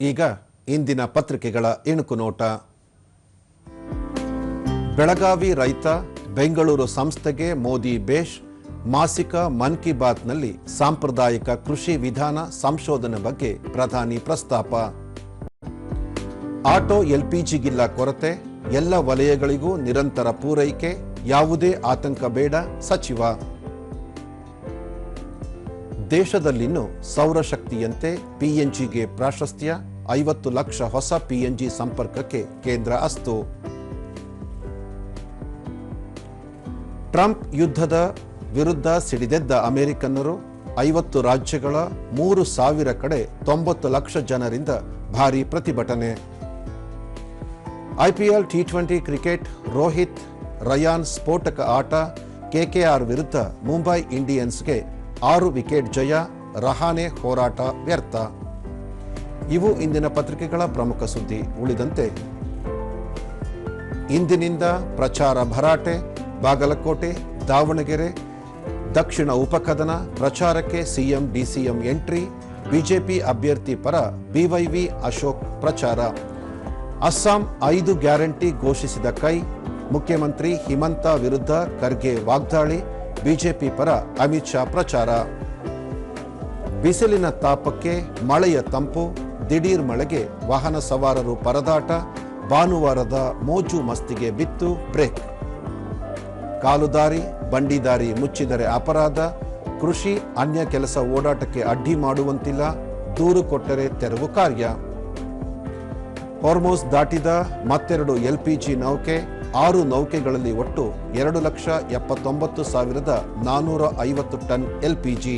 ಈಗ ಇಂದಿನ ಪತ್ರಿಕೆಗಳ ಇಣುಕು ನೋಟ. ಬೆಳಗಾವಿ ರೈತ, ಬೆಂಗಳೂರು ಸಂಸ್ಥೆಗೆ ಮೋದಿ ಬೇಷ್, ಮಾಸಿಕ ಮನ್ ಕಿ ಬಾತ್ನಲ್ಲಿ ಸಾಂಪ್ರದಾಯಿಕ ಕೃಷಿ ವಿಧಾನ ಸಂಶೋಧನೆ ಬಗ್ಗೆ ಪ್ರಧಾನಿ ಪ್ರಸ್ತಾಪ. ಆಟೋ ಎಲ್ಪಿಜಿಗಿಲ್ಲ ಕೊರತೆ, ಎಲ್ಲ ವಲಯಗಳಿಗೂ ನಿರಂತರ ಪೂರೈಕೆ, ಯಾವುದೇ ಆತಂಕ ಬೇಡ ಸಚಿವ. ದೇಶದಲ್ಲಿನ್ನು ಸೌರಶಕ್ತಿಯಂತೆ ಪಿಎನ್ಜಿಗೆ ಪ್ರಾಶಸ್ತ್ಯ, 50 ಲಕ್ಷ ಹೊಸ ಪಿಎನ್ಜಿ ಸಂಪರ್ಕಕ್ಕೆ ಕೇಂದ್ರ ಅಸ್ತು. ಟ್ರಂಪ್ ಯುದ್ಧದ ವಿರುದ್ಧ ಸಿಡಿದೆದ್ದ ಅಮೆರಿಕನ್ನರು, 50 ರಾಜ್ಯಗಳ 3,000 ಕಡೆ 90 ಲಕ್ಷ ಜನರಿಂದ ಭಾರೀ ಪ್ರತಿಭಟನೆ. IPL T20 cricket, Rohit Riyan ಸ್ಫೋಟಕ ಆಟ, ಕೆಕೆಆರ್ ವಿರುದ್ಧ ಮುಂಬೈ ಇಂಡಿಯನ್ಸ್ಗೆ 6 ವಿಕೆಟ್ ಜಯ, ರಹಾನೆ ಹೋರಾಟ ವ್ಯರ್ಥ. ಇವು ಇಂದಿನ ಪತ್ರಿಕೆಗಳ ಪ್ರಮುಖ ಸುದ್ದಿ. ಉಳಿದಂತೆ ಇಂದಿನಿಂದ ಪ್ರಚಾರ ಭರಾಟೆ, ಬಾಗಲಕೋಟೆ, ದಾವಣಗೆರೆ, ದಕ್ಷಿಣ ಉಪಕದನ ಪ್ರಚಾರಕ್ಕೆ ಸಿಎಂ ಡಿಸಿಎಂ ಎಂಟ್ರಿ, ಬಿಜೆಪಿ ಅಭ್ಯರ್ಥಿ ಪರ ಬಿವೈವಿ ಅಶೋಕ್ ಪ್ರಚಾರ. ಅಸ್ಸಾಂ 5 ಗ್ಯಾರಂಟಿ ಘೋಷಿಸಿದ ಕೈ, ಮುಖ್ಯಮಂತ್ರಿ ಹಿಮಂತ ವಿರುದ್ಧ ಖರ್ಗೆ ವಾಗ್ದಾಳಿ, ಬಿಜೆಪಿ ಪರ ಅಮಿತ್ ಶಾ ಪ್ರಚಾರ. ಬಿಸಿಲಿನ ತಾಪಕ್ಕೆ ಮಳೆಯ ತಂಪು, ದಿಢೀರ್ ಮಳೆಗೆ ವಾಹನ ಸವಾರರು ಪರದಾಟ, ಭಾನುವಾರದ ಮೋಜು ಮಸ್ತಿಗೆ ಬಿತ್ತು ಬ್ರೇಕ್. ಕಾಲುದಾರಿ ಬಂಡಿದಾರಿ ಮುಚ್ಚಿದರೆ ಅಪರಾಧ, ಕೃಷಿ ಅನ್ಯ ಕೆಲಸ ಓಡಾಟಕ್ಕೆ ಅಡ್ಡಿ ಮಾಡುವಂತಿಲ್ಲ, ದೂರು ಕೊಟ್ಟರೆ ತೆರವು ಕಾರ್ಯ. ಹಾರ್ಮೋಸ್ ದಾಟಿದ ಮತ್ತೆರಡು ಎಲ್ಪಿಜಿ ನೌಕೆ, 6 ನೌಕೆಗಳಲ್ಲಿ ಒಟ್ಟು 2,79,450 ಟನ್ ಎಲ್ಪಿಜಿ.